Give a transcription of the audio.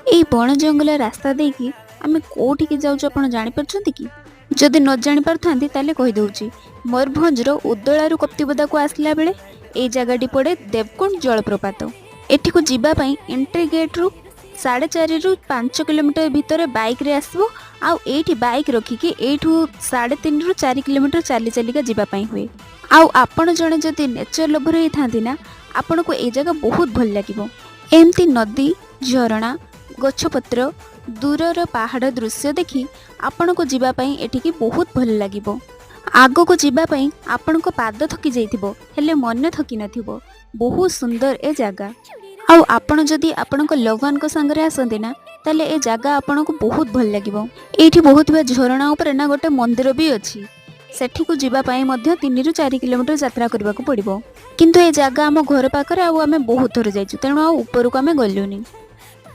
এই ବଣ ଜଙ୍ଗଲ ରାସ୍ତା ଦେଇକି ଆମେ କୋଉଠିକି ଯାଉଛୁ ଆପଣ ଜାଣିପାରୁଛନ୍ତି କି? ଯଦି ନ ଜାଣିପାରୁଥାନ୍ତି ତାହେଲେ କହିଦେଉଛି। ମୟୂରଭଞ୍ଜର ଉଦଳାରୁ କପ୍ତିପଦାକୁ ଆସିଲା ବେଳେ ଏଇ ଜାଗାଟି ପଡ଼େ ଦେବକୁଣ୍ଡ ଜଳପ୍ରପାତ। ଏଠିକୁ ଯିବା ପାଇଁ ଏଣ୍ଟ୍ରି ଗେଟ୍ରୁ 4.5 ରୁ 5 କିଲୋମିଟର ଭିତରେ ବାଇକ୍ରେ ଆସିବ। ଆଉ ଏଇଠି ବାଇକ୍ ରଖିକି ଏଇଠୁ 3.5 ରୁ 4 କିଲୋମିଟର ଚାଲି ଚାଲିକା ଯିବା ପାଇଁ ହୁଏ। ଆଉ ଆପଣ ଜଣେ ଯଦି ନେଚର ଲଭର ହେଇଥାନ୍ତି ନା, ଆପଣଙ୍କୁ ଏଇ ଜାଗା ବହୁତ ଭଲ ଲାଗିବ। ଏମିତି ନଦୀ, ଝରଣା, ଗଛପତ୍ର, ଦୂରର ପାହାଡ଼ ଦୃଶ୍ୟ ଦେଖି ଆପଣଙ୍କୁ ଯିବା ପାଇଁ ଏଠିକି ବହୁତ ଭଲ ଲାଗିବ। ଆଗକୁ ଯିବା ପାଇଁ ଆପଣଙ୍କ ପାଦ ଥକି ଯାଇଥିବ, ହେଲେ ମନ ଥକି ନଥିବ। ବହୁତ ସୁନ୍ଦର ଏ ଜାଗା। ଆଉ ଆପଣ ଯଦି ଆପଣଙ୍କ ଲଭ୍‌ୱାନ୍‌ଙ୍କ ସାଙ୍ଗରେ ଆସନ୍ତି ନା, ତାହେଲେ ଏ ଜାଗା ଆପଣଙ୍କୁ ବହୁତ ଭଲ ଲାଗିବ। ଏଇଠି ବହୁଥିବା ଝରଣା ଉପରେ ନା ଗୋଟେ ମନ୍ଦିର ବି ଅଛି। ସେଠିକୁ ଯିବା ପାଇଁ ମଧ୍ୟ 3 ରୁ 4 କିଲୋମିଟର ଯାତ୍ରା କରିବାକୁ ପଡ଼ିବ। କିନ୍ତୁ ଏ ଜାଗା ଆମ ଘର ପାଖରେ, ଆଉ ଆମେ ବହୁତ ଥର ଯାଇଛୁ, ତେଣୁ ଆଉ ଉପରକୁ ଆମେ ଗଲୁନି।